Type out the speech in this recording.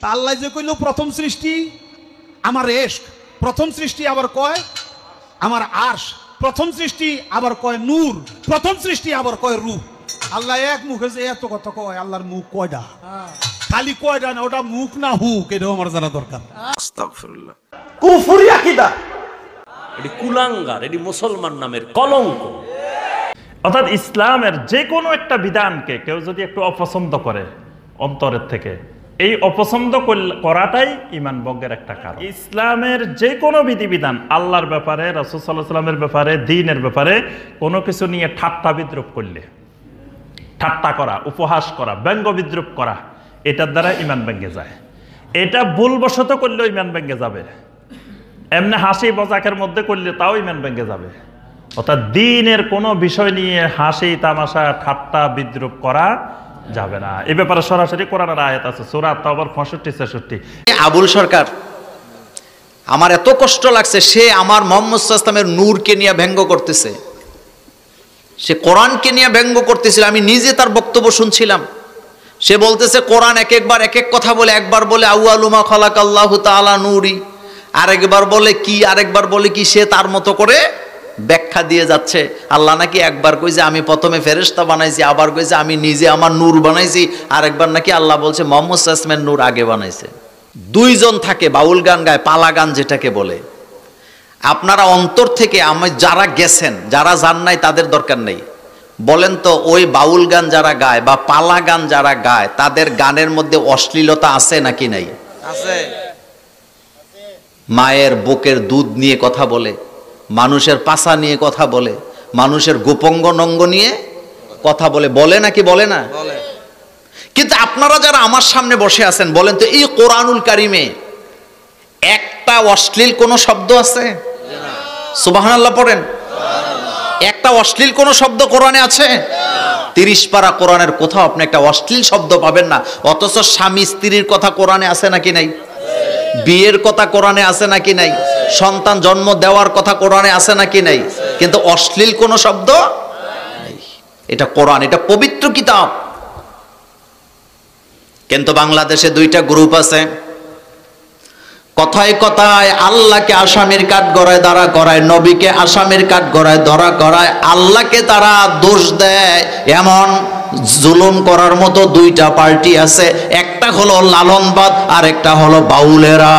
তা আল্লাহ যে কইল প্রথম সৃষ্টি আমার ইশক, প্রথম সৃষ্টি আবার কয় আমার আরশ, প্রথম সৃষ্টি আবার কয় নূর, প্রথম সৃষ্টি আবার কয় রূহ। আল্লাহ এক মুখে যে এত কথা কয়, আল্লাহর মুখ কয়টা? খালি কয়টা না, ওটা মুখ না হুক, এটাও আমার জানা দরকার। আস্তাগফিরুল্লাহ। কুফরি আকীদা, এটি কুলাঙ্গার, এটি মুসলমান নামের কলঙ্ক। অর্থাৎ ইসলামের যে কোনো একটা বিধানকে কেউ যদি একটু অপছন্দ করে অন্তরের থেকে, এই অপছন্দ করাটাই ঈমান ভঙ্গের একটা কারণ। ইসলামের যে কোনো বিধিবিধান, আল্লাহর ব্যাপারে, রাসূল সাল্লাল্লাহু আলাইহি ওয়াসাল্লামের ব্যাপারে, দ্বীনের ব্যাপারে কোনো কিছু নিয়ে ঠাট্টা বিদ্রুপ করলে, ঠাট্টা করা, উপহাস করা, ব্যঙ্গ বিদ্রুপ করা, এটার দ্বারা ঈমান ভেঙে যায়। এটা ভুলবশত করলেও ঈমান ভেঙে যাবে, এমনি হাসি মজাকের মধ্যে করলে তাও ঈমান ভেঙে যাবে। অর্থাৎ দ্বীনের কোনো বিষয় নিয়ে হাসি তামাশা ঠাট্টা বিদ্রুপ করা যাবে না। এই ব্যাপারে সরাসরি কোরআনের আয়াত আছে, সূরা তাওবার 65-66। আবুল সরকার, আমার এত কষ্ট লাগছে, সে আমার মুহাম্মদ সাল্লাল্লাহু আলাইহি ওয়াসাল্লামের নূরকে নিয়ে ব্যঙ্গ করতেছে, সে কোরআনকে নিয়ে ব্যঙ্গ করতেছিল। আমি নিজে তার বক্তব্য শুনছিলাম। সে বলতেছে কোরআন এক একবার এক এক কথা বলে, একবার বলে আউয়ালু মা খালাকাল্লাহু তাআলা নূরি, আরেকবার বলে কি, আরেকবার বলে কি, সে তার মতো করে ব্যাখ্যা দিয়ে যাচ্ছে। আল্লাহ নাকি একবার কইছে আমি প্রথমে ফেরেশতা বানাইছি, আবার কইছে আমি নিজে আমার নূর বানাইছি, আরেকবার নাকি আল্লাহ বলছে মুহাম্মদ সাল্লাল্লাহু আলাইহি ওয়াসাল্লামের নূর আগে বানাইছে। দুইজন থাকে বাউল গান গায়, পালা গান যেটাকে বলে। আপনারা অন্তর থেকে, আমি যারা গেছেন, যারা যান নাই তাদের দরকার নেই, বলেন তো ওই বাউল গান যারা গায় বা পালা গান যারা গায়, তাদের গানের মধ্যে অশ্লীলতা আছে নাকি নাই? আছে। মায়ের বুকের দুধ নিয়ে কথা বলে, মানুষের পাছা নিয়ে কথা বলে, মানুষের গোপঙ্গ নঙ্গ নিয়ে কথা বলে, বলে নাকি বলে না? কিন্তু আপনারা যারা আমার সামনে বসে আছেন, বলেন তো এই কোরআনুল কারিমে একটা অশ্লীল কোন শব্দ আছে? সুবহানাল্লাহ পড়েন। একটা অশ্লীল কোন শব্দ কোরআনে আছে? 30 পারা কোরআনের কোথাও আপনি একটা অশ্লীল শব্দ পাবেন না। অথচ স্বামী স্ত্রীর কথা কোরআনে আছে নাকি নাই? বিয়ের কথা কোরআনে আছে নাকি নাই? সন্তান জন্ম দেওয়ার কথা কোরআনে আছে নাকি নাই? কিন্তু অশ্লীল কোন শব্দ নেই। এটা কোরআন, এটা পবিত্র কিতাব। কিন্তু বাংলাদেশে দুইটা গ্রুপ আছে, কথায় কথায় আল্লাহকে আসামির কাঠগড়ায় দাঁড়া করায়, নবীকে আসামির কাঠগড়ায় ধরা করায়, আল্লাহকে তারা দোষ দেয়। এমন জুলুম করার মতো দুইটা পার্টি আছে, একটা হলো লালনবাদ আর একটা হলো বাউলেরা।